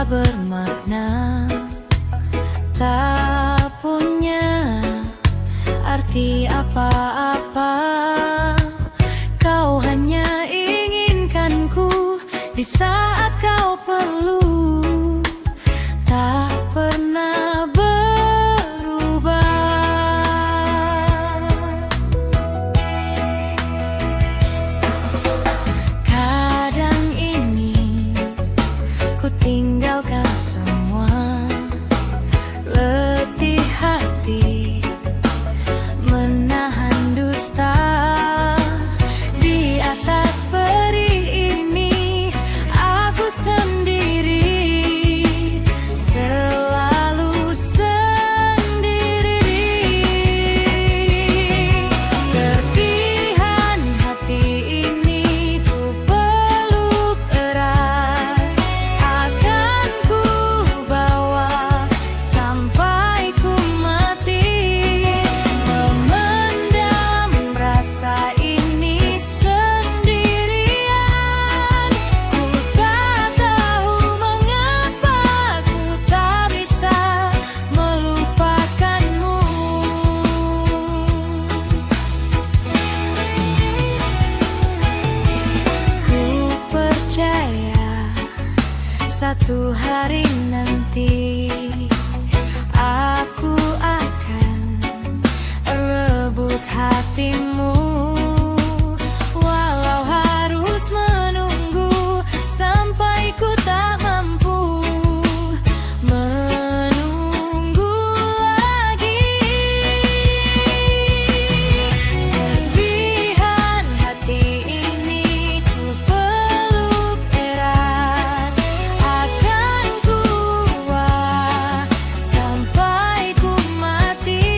tak bermakna, tak punya arti apa-apa. Kau hanya inginkanku di saat kau perlu, tak pernah berubah. Kadang ini ku tinggalkan semua, letih hati menahan dusta. Di atas perih ini aku sendiri, selalu sendiri. Serpihan hati ini ku peluk erat, akan ku bawa sampai ku mati. Memendam rasa ini sendirian, ku tak tahu mengapa ku tak bisa melupakanmu. Ku percaya satu hari nanti aku akan rebut hatimu, walau harus menunggu sampai ku tak mampu menunggu lagi. Serpihan hati ini ku peluk erat, akan ku bawa sampai ku mati.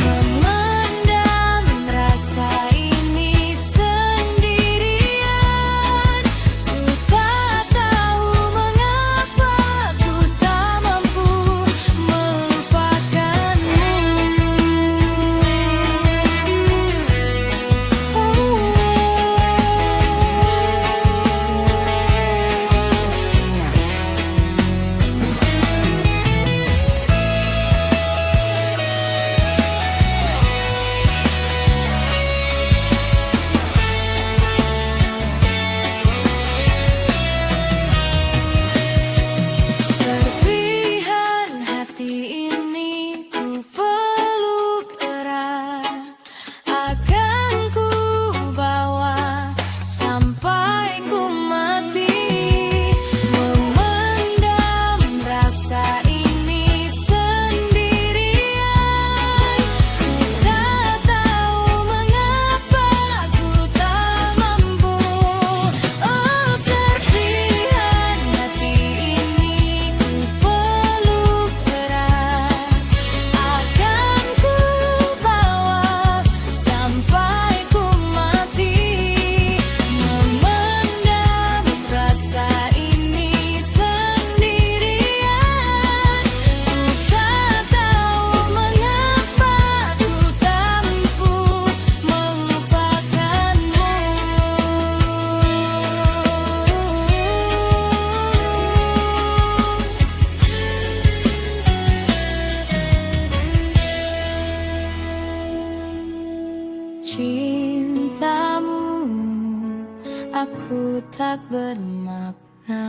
Memendam rasa ini sendirian, ku tak tahu mengapa ku tak mampu melupakanmu. Serpihan hati ini ku peluk erat, akan ku bawa sampai ku mati. Memendam rasa ini sendirian, ku tak tahu mengapa ku tak mampu. Oh, serpihan hati ini ku peluk erat, akan ku bawa sampai ku mati. Memendam rasa ini sendirian, ku tak tahu mengapa ku tak mampu melupakanmu. Cintamu aku tak bermakna.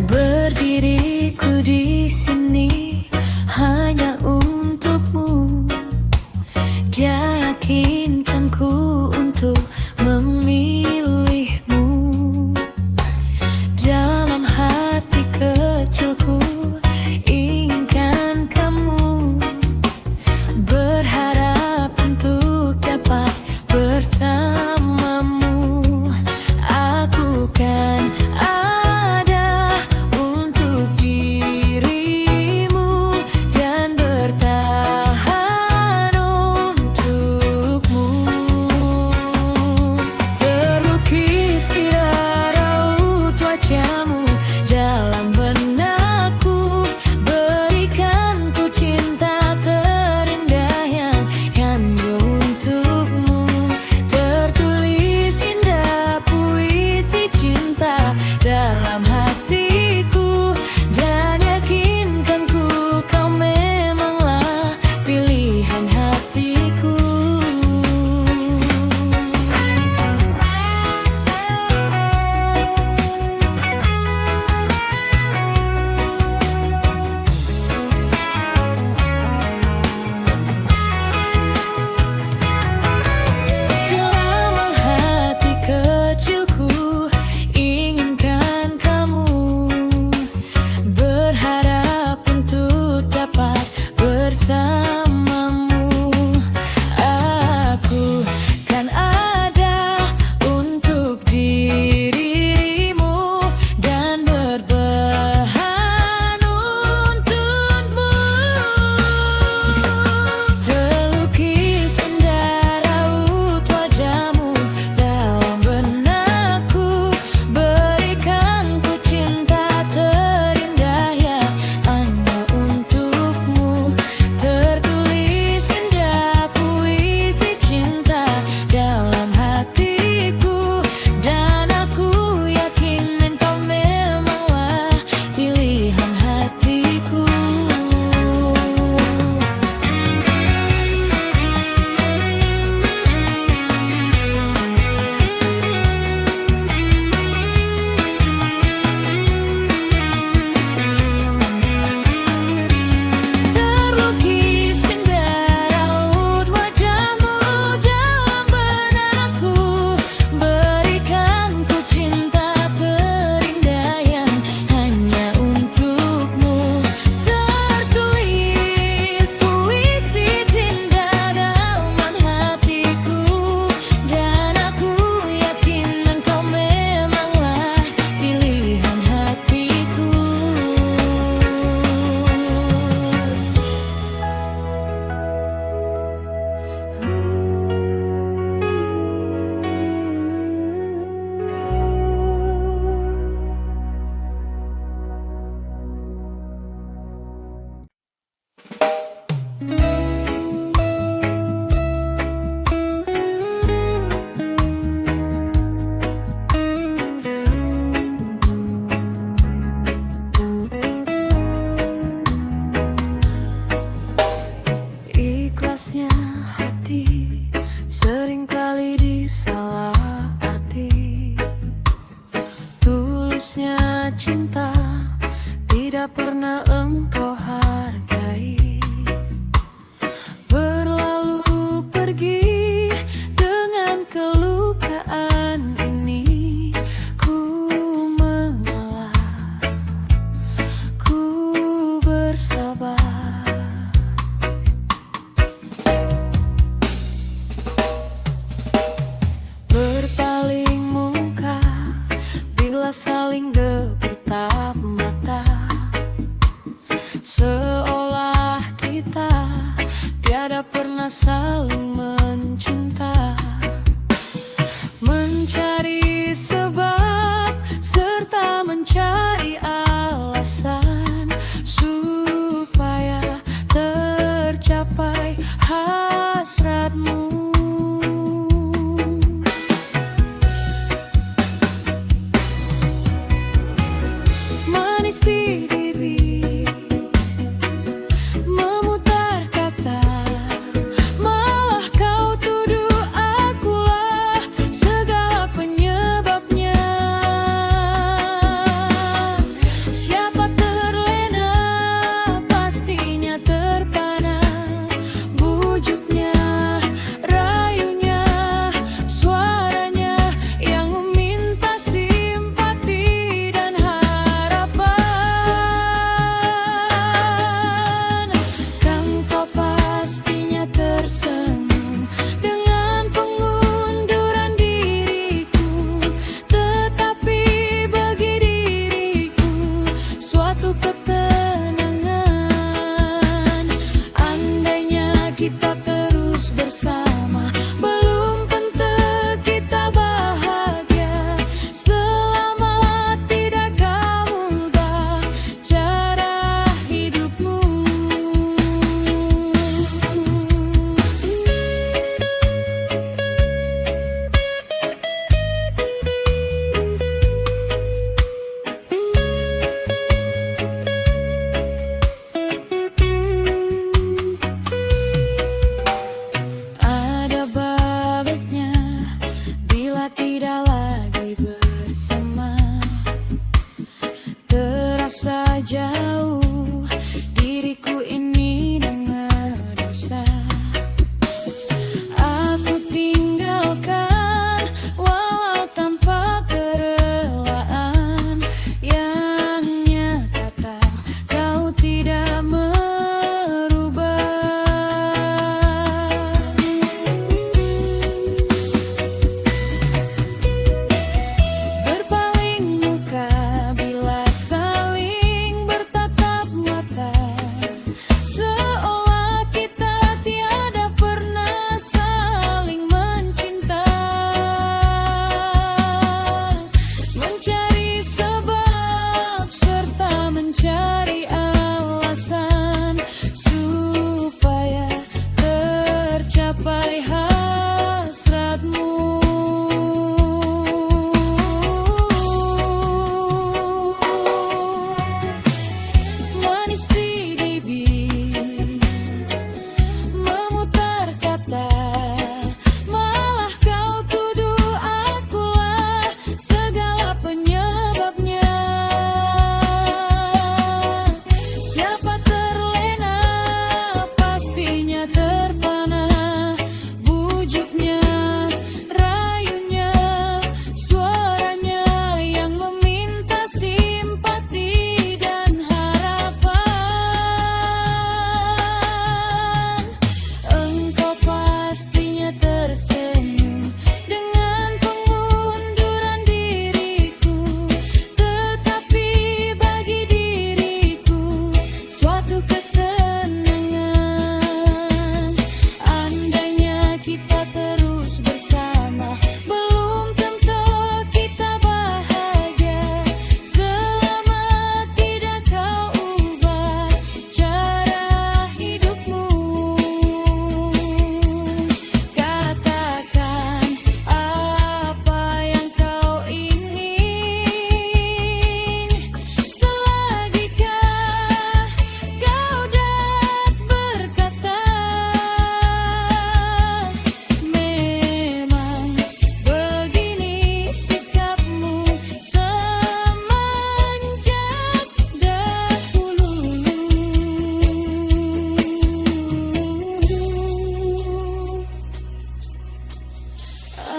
Berdiriku di sini hanya untukmu.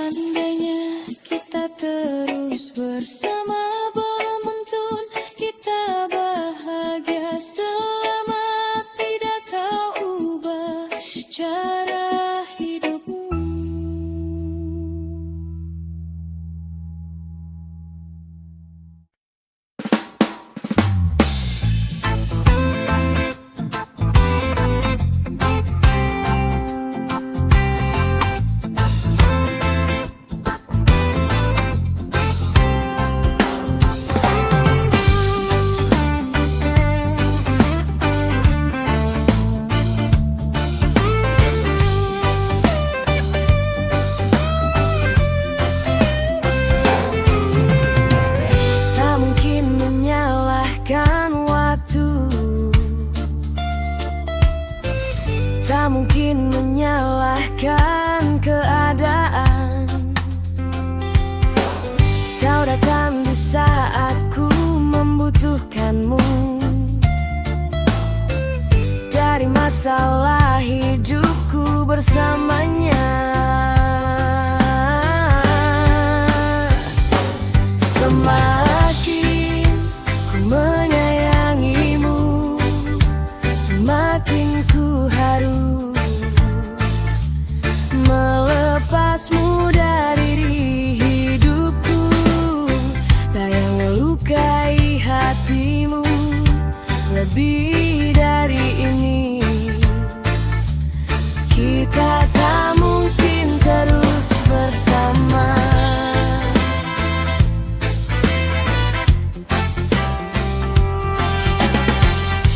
Seandainya kita terus bersama, bola mentun, kita bahagia selama tidak tahu ubah cara hidupmu. Tak mungkin menyalahkan keadaan. Kau datang di saat ku membutuhkanmu. Dari masalah hidupku bersamanya, semakin ku menyayangimu, semakin ku harus melepasmu dari hidupku. Tak yang melukai hatimu lebih dari ini. Kita tak mungkin terus bersama.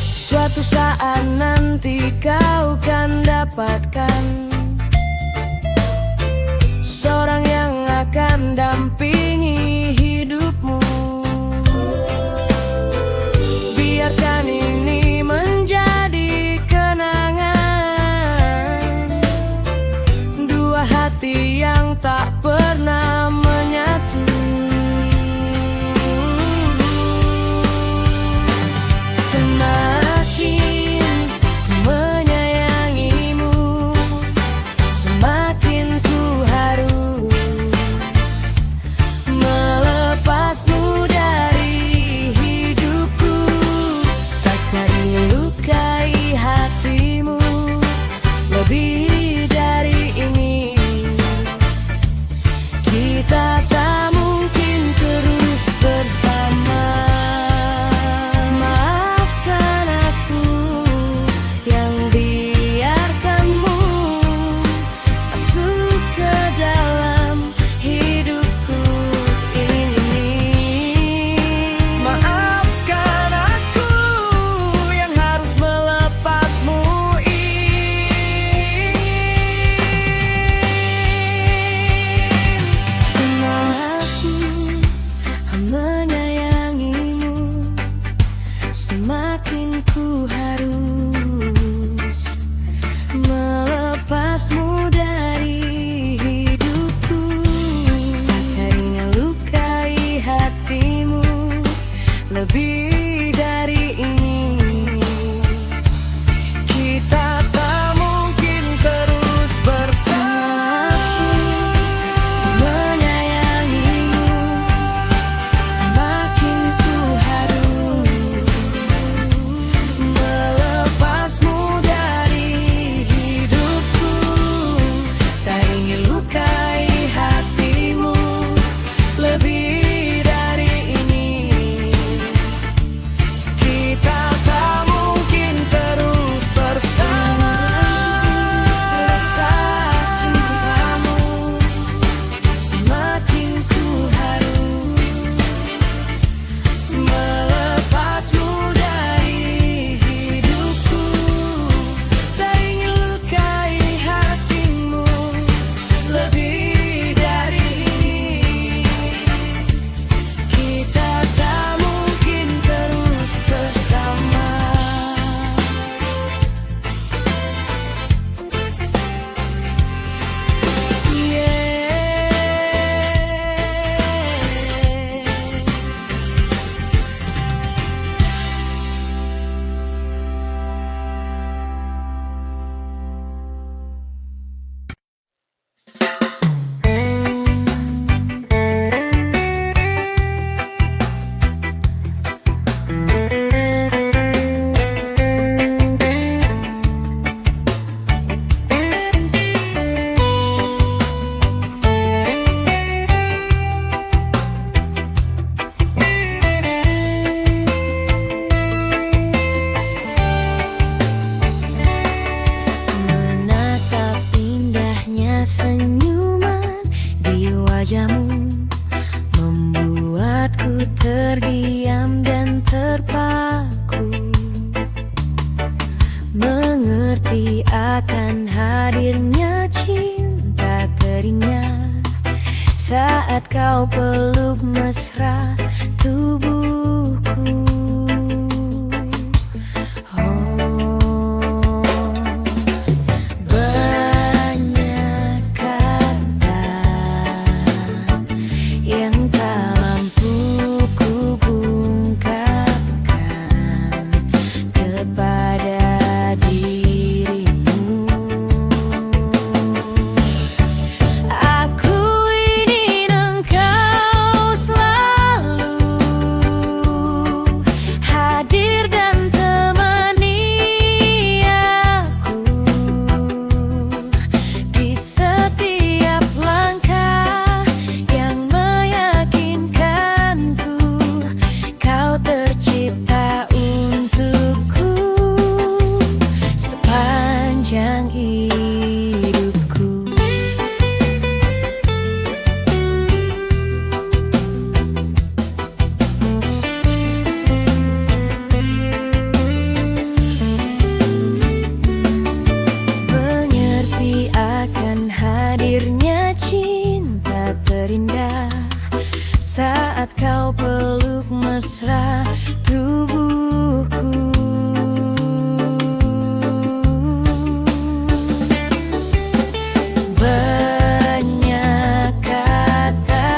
Suatu saat nanti kau kan dapatkan seorang yang akan dampingi hidupmu. Biarkan ini menjadi kenangan, dua hati yang tak pernah menyatu. Lebih dari ini, senyuman di wajahmu membuatku terdiam dan terpaku, mengerti akan hadirnya cinta teringat saat kau peluk mesra tubuhku. Banyak kata yang tak mampu ku ungkapkan kepada dirimu. Aku ingin engkau selalu hadir dan temani aku di setiap langkah yang meyakinkanku kau tercipta untukku sepanjang hidupku. Mengerti akan hadirnya cinta terindah saat kau peluk mesra tubuhku. Banyak kata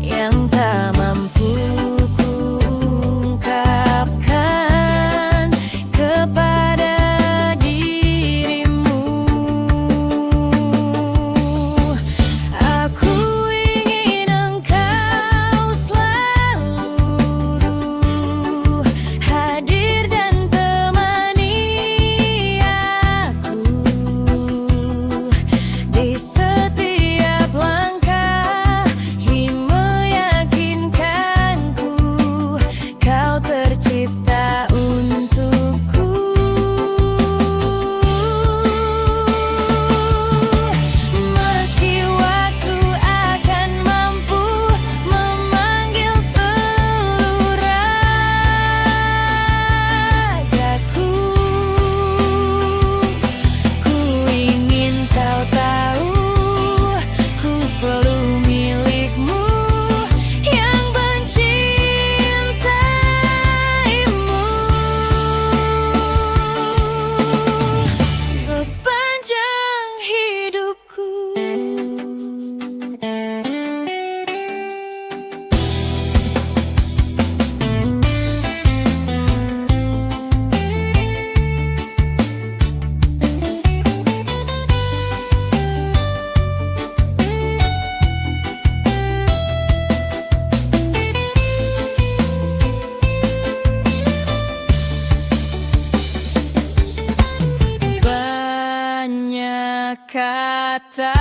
yang tak mampu ku ungkapkan kepada dirimu. Aku ingin engkau selalu hadir dan temani aku di setiap langkah yang meyakinkanku kau tercipta untukku. Meski waktu akan mampu memanggil seluruh ragaku, ku ingin kau tahu ku selalu milikmu yang mencintaimu sepanjang hidupku. Banyak kata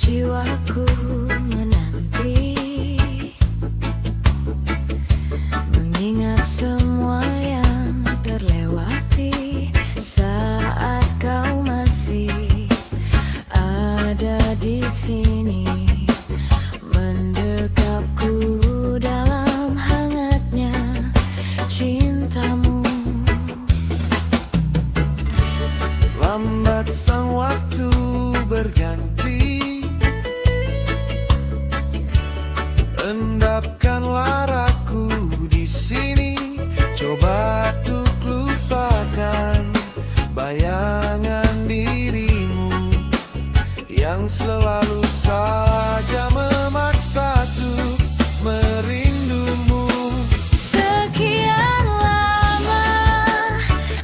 Jiwaku menanti, mengingat semua yang terlewati saat kau masih ada di sini, mendekapku dalam hangatnya cintamu. Lambat sang waktu berganti, endapkanlah raku di sini. Coba untuk lupakan bayangan dirimu yang selalu saja memaksa untuk merindumu. Sekian lama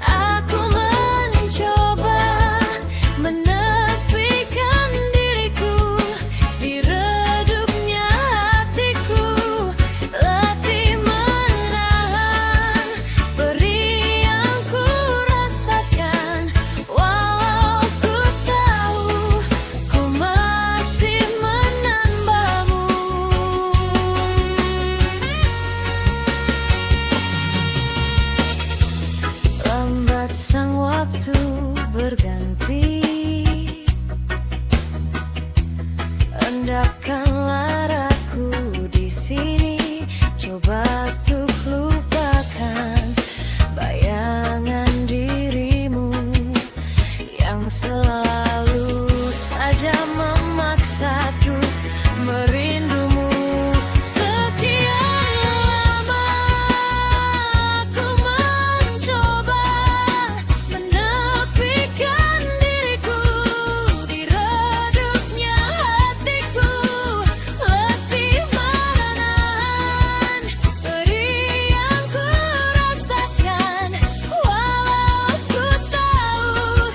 aku mencoba menepikan diriku di redupnya hatiku, letih menahan perih yang ku rasakan, walau ku tahu ku masih menambahmu. Lambat sang waktu berganti, endapkanlah raku di sini. Coba untuk lupakan bayangan dirimu yang selalu saja memaksa untuk merindumu. Sekian lama aku mencoba menepikan diriku di redupnya hatiku, letih menahan perih yang ku rasakan, walau ku tahu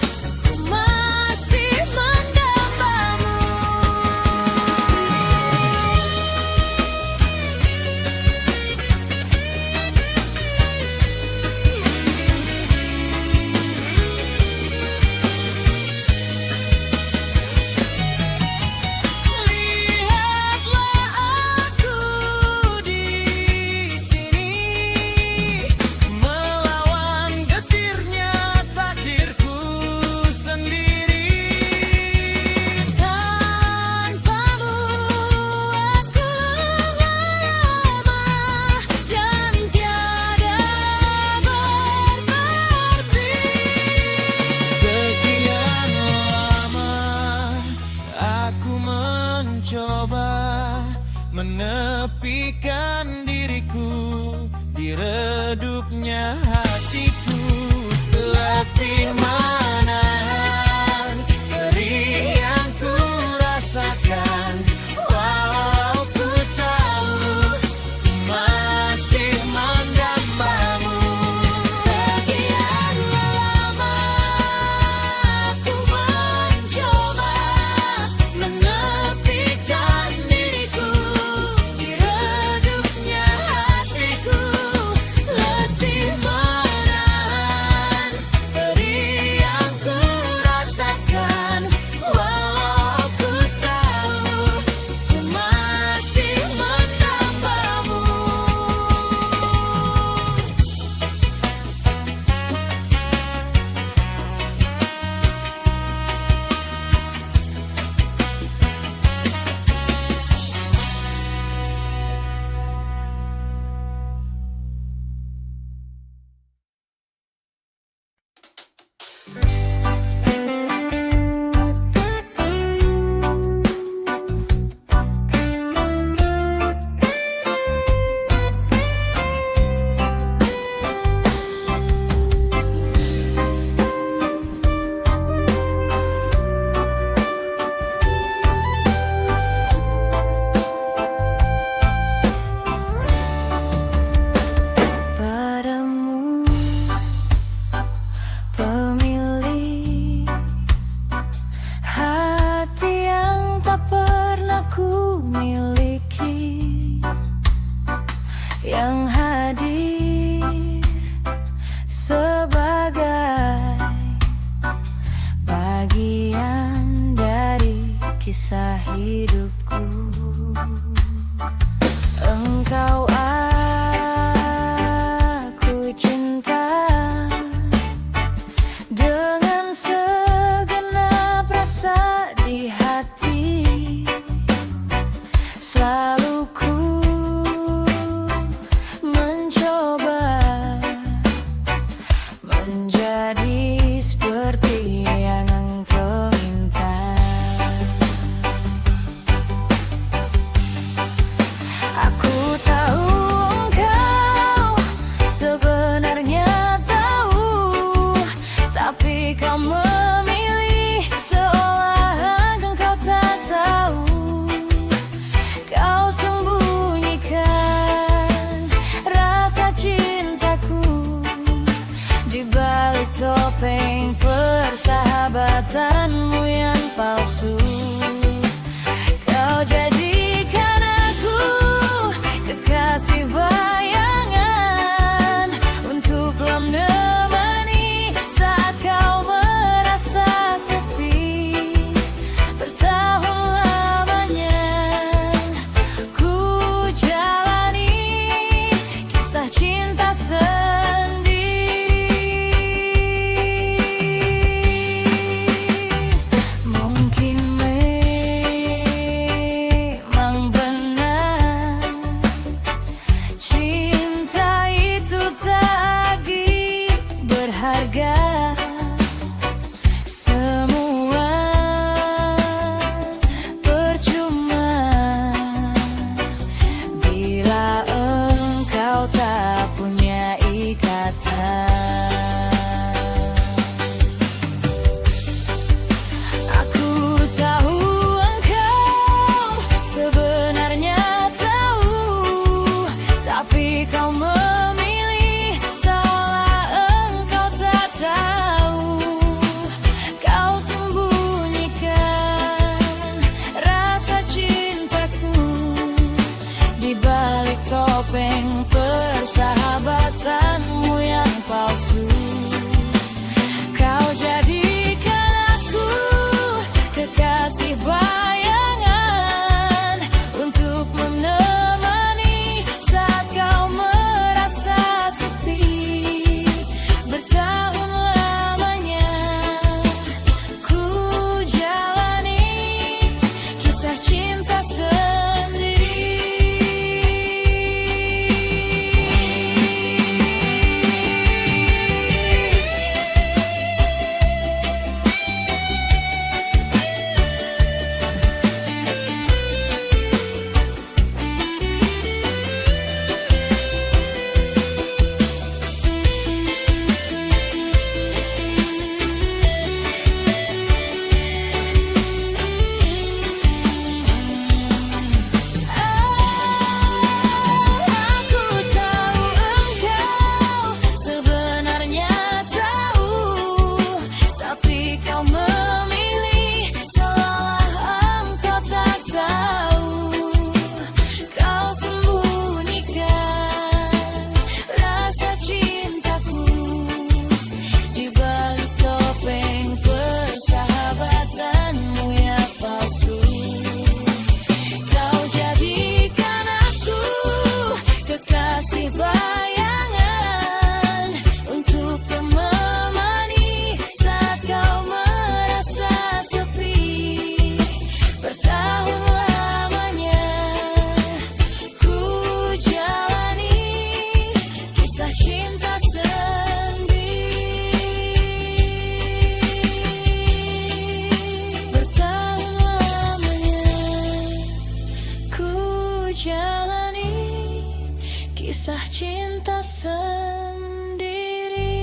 ku masih mendambamu. Lihatlah aku di sini, Melawan getirnya takdirku sendiri. tanpamu aku lemah dan tiada berarti. Sekian lama aku mencoba menepikan diriku di redupnya hatiku, letih menahan perih yang ku rasakan, walau ku tahu ku masih mendambamu. Sekian lama aku mencoba menepikan diriku di redupnya hatiku, letih menahan perih yang ku rasakan, walau ku tahu ku masih mendambamu. Padamu pemilik hati yang tak pernah ku miliki, yang hadir sebagai bagian dari kisah hidupku. Engkau aku cinta dengan segenap rasa di hati. Selalu ku mencoba menjadi seperti yang engkau minta. Aku tahu engkau sebenarnya tahu, tapi kau memilih seolah engkau tak tahu. Kau sembunyikan rasa cintaku di balik topeng persahabatanmu yang palsu. Kau jadikan aku kekasih bayangan untuk menemani saat kau merasa sepi. Bertahun lamanya ku jalani kisah cinta mungkin memang benar cinta itu tak lagi berharga. Semua percuma bila engkau tak punya ikatan. Aku tahu engkau sebenarnya tahu, tapi kau memilih seolah engkau tak tahu. Kau sembunyikan rasa cintaku di balik topeng persahabatanmu yang palsu. Kau jadikan aku kekasih bayangan untuk menemani saat kau merasa sepi. Bertahun lamanya ku jalani kisah cinta sendiri. Aku tahu engkau sebenarnya tahu, tapi kau memilih seolah engkau tak tahu. Kau sembunyikan rasa cintaku di balik topeng persahabatanmu yang palsu. Kau jadikan aku kekasih bayangan untuk menemani saat kau merasa sepi. Bertahun lamanya ku jalani kisah cinta sendiri. Bertahun lamanya ku jalani kisah cinta sendiri.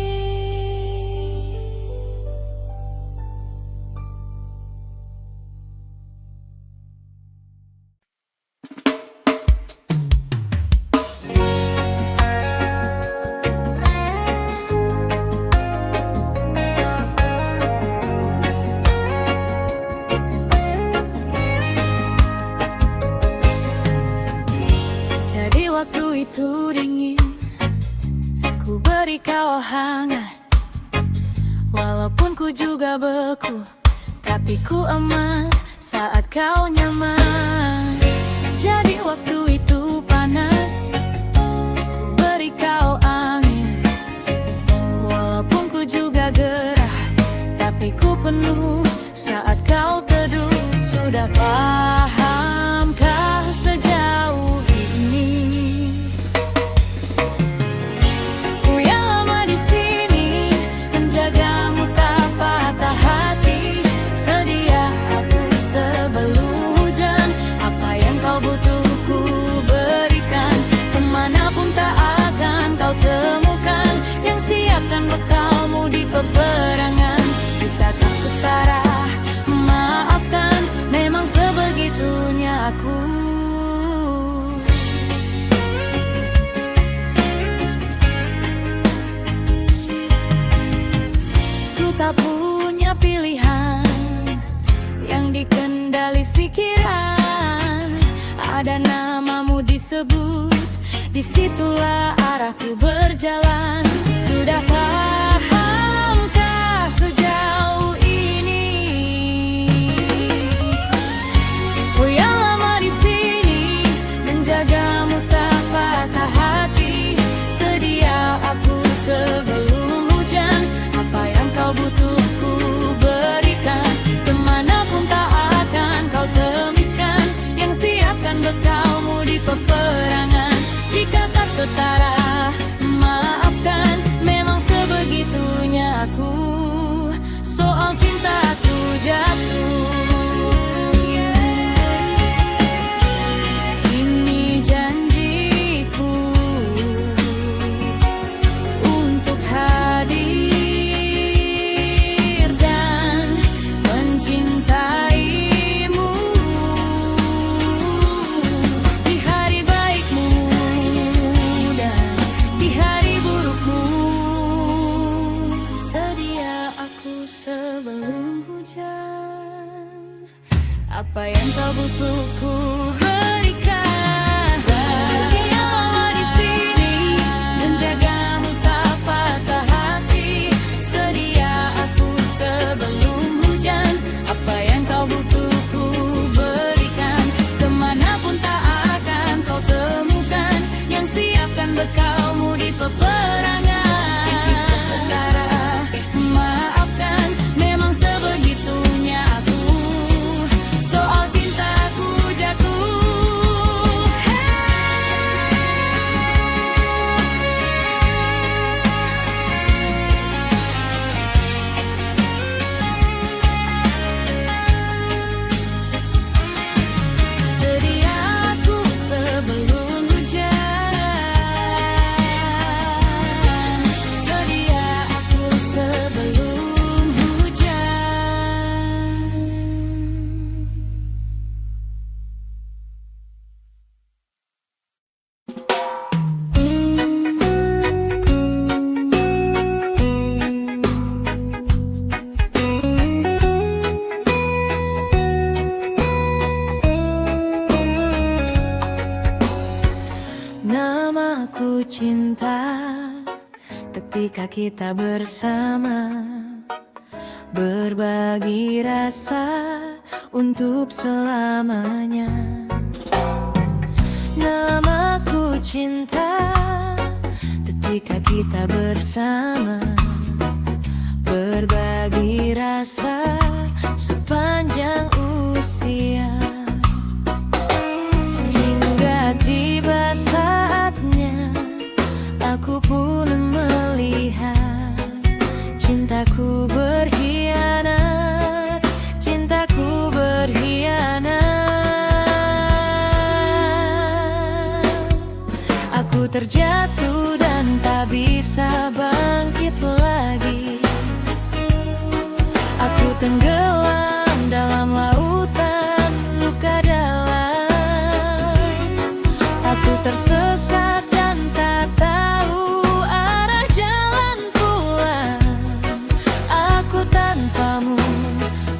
Jadi waktu itu dingin, ku beri kau hangat. Walaupun ku juga beku, tapi ku aman saat kau nyaman. Jadi waktu itu panas, ku beri kau angin. Walaupun ku juga gerah, tapi ku penuh saat kau teduh. Sudah pahamkah sejauh ini? Ku yang lama di sini menjagamu tak patah hati. Sedia aku sebelum hujan, apa yang kau butuh ku berikan. Kemanapun tak akan kau temukan yang siapkan bekalmu di peperangan. Kita tak setara, maafkan, memang sebegitunya aku. Ku tak punya pilihan yang dikendali pikiran. Ada namamu disebut, disitulah arahku berjalan. Sudah pahamkah sejauh ini? Ku yang lama di sini menjagamu tak patah hati. Sedia aku sebelum hujan, apa yang kau butuh ku berikan. Kemanapun tak akan kau temukan yang siapkan bekalmu di peperangan. Jika tak setara, maafkan, memang sebegitunya aku. Soal cintaku jatuh, ini janjiku untuk hadir dan mencintaimu di hari baikmu dan di hari burukmu. Sedia aku sebelum hujan, apa yang kau butuh ku berikan. Yang lama di sini menjagamu tak patah hati. Sedia aku sebelum hujan, apa yang kau butuh ku berikan. Kemanapun tak akan kau temukan yang siapkan bekalmu di peperangan. Setara, maafkan, memang sebegitunya aku. Soal cintaku jatuh. Sedia aku sebelum hujan. Sedia aku sebelum hujan. Namaku cinta, ketika kita bersama, berbagi rasa untuk selamanya. Namaku cinta, ketika kita bersama, berbagi rasa sepanjang usia. Hingga tiba saatnya, aku pun melihat cintaku berkhianat, cintaku berkhianat. Aku terjatuh dan tak bisa bangkit lagi. Aku tenggelam dalam lautan luka dalam. Aku tersesat dan tak tahu arah jalan pulang. Aku tanpamu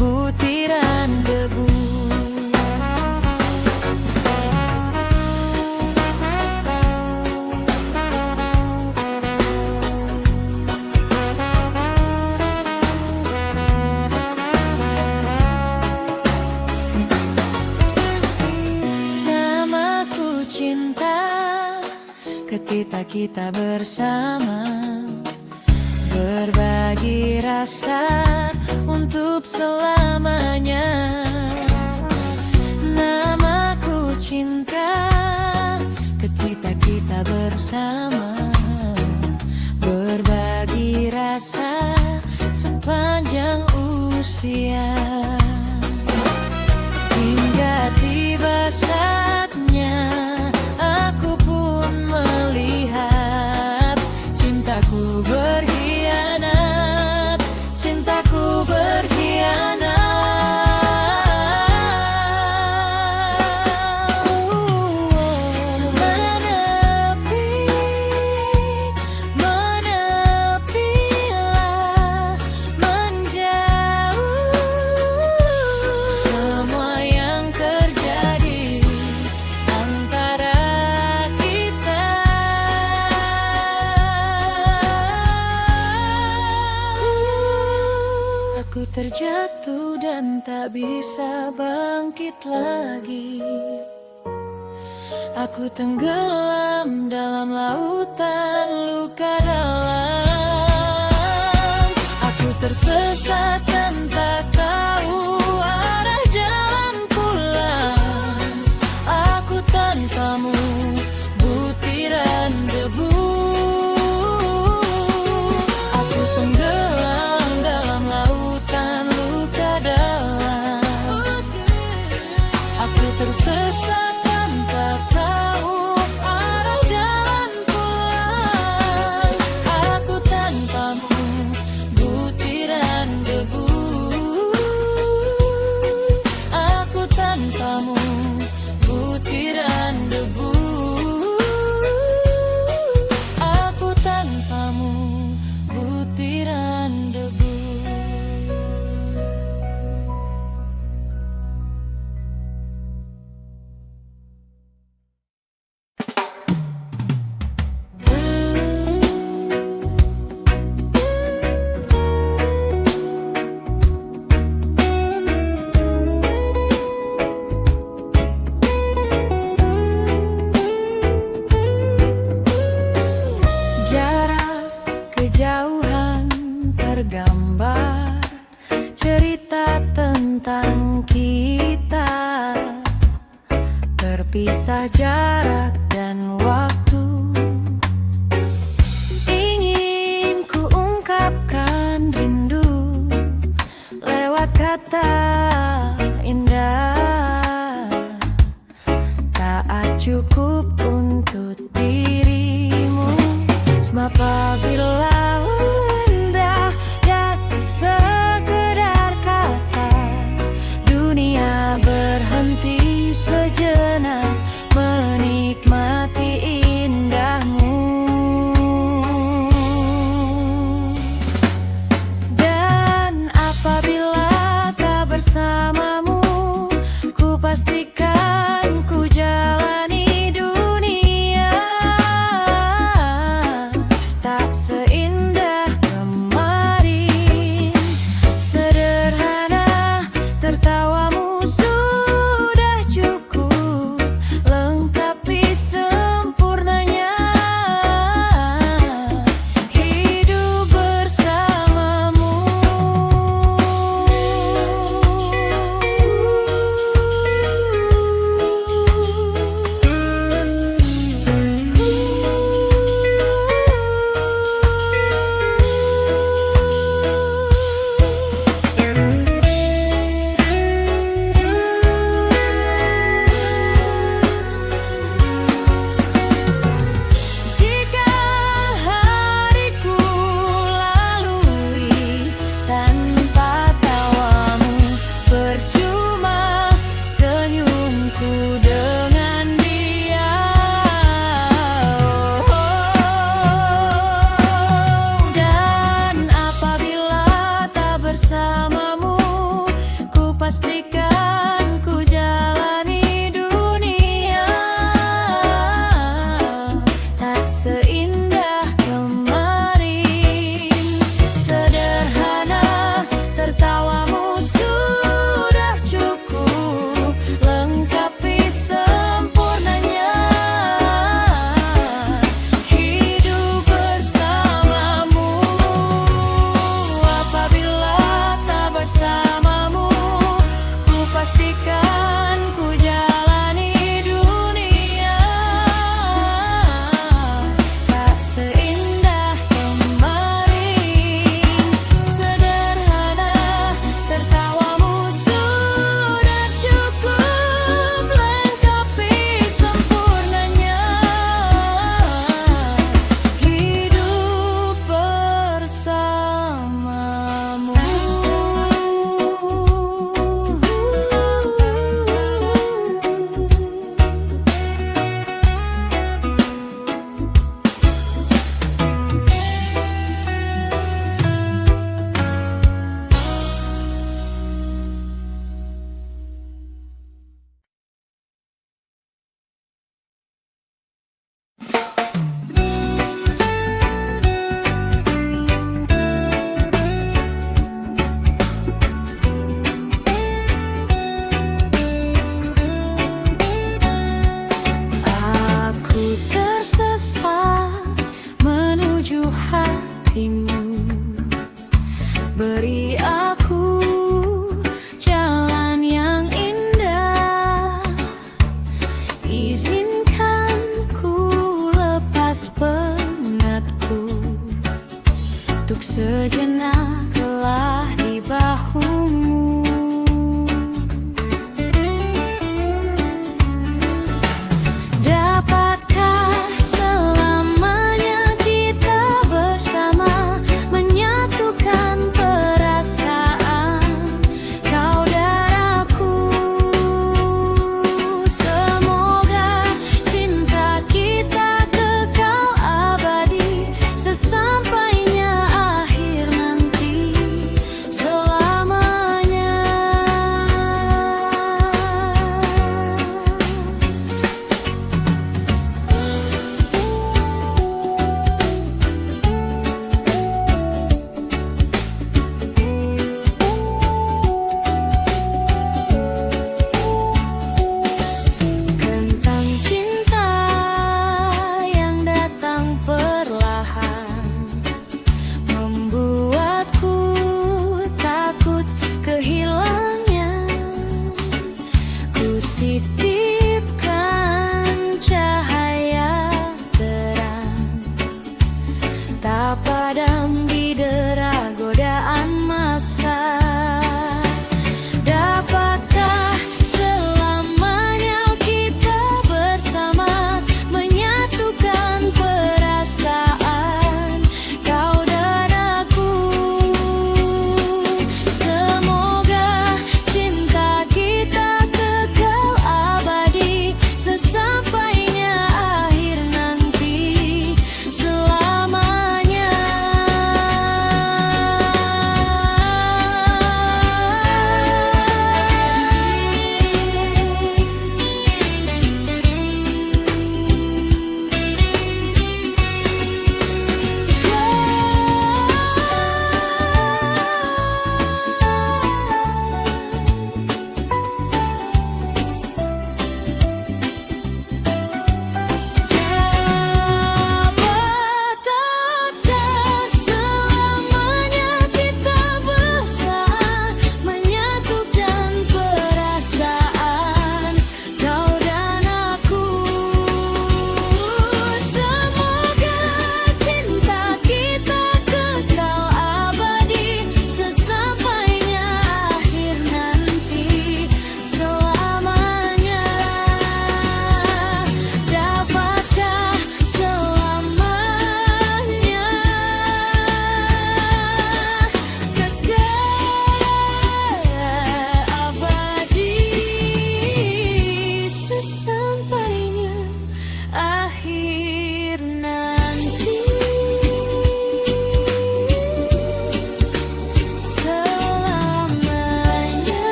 butiran debu. cinta ketika kita bersama, berbagi rasa untuk selamanya. Namaku cinta ketika kita bersama, berbagi rasa sepanjang usia. Hingga tiba saatnya aku pun melihat cintaku berkhianat, cintaku berkhianat. Menepilah, menjauh semua yang terjadi antara kita. Aku terjatuh dan tak bisa bangkit lagi. Aku tenggelam dalam lautan luka dalam. Aku tersesat dan tak tahu arah jalan pulang. Aku tanpamu butiran debu. Aku tenggelam dalam lautan luka dalam. Aku tersesat dan tak tahu arah jalan pulang. Aku tanpamu butiran debu. Aku tanpamu butiran debu. Aku tanpamu butiran debu. Jarak kejauhan tergambar, cerita tentang kita, terpisah jarak dan waktu. Ingin ku ungkapkan rindu lewat kata indah, tak cukup untuk dirimu. Apabila indah jadi sekedar kata, dunia berhenti sejenak menikmati indahmu. Dan apabila tak bersamamu, ku pastikan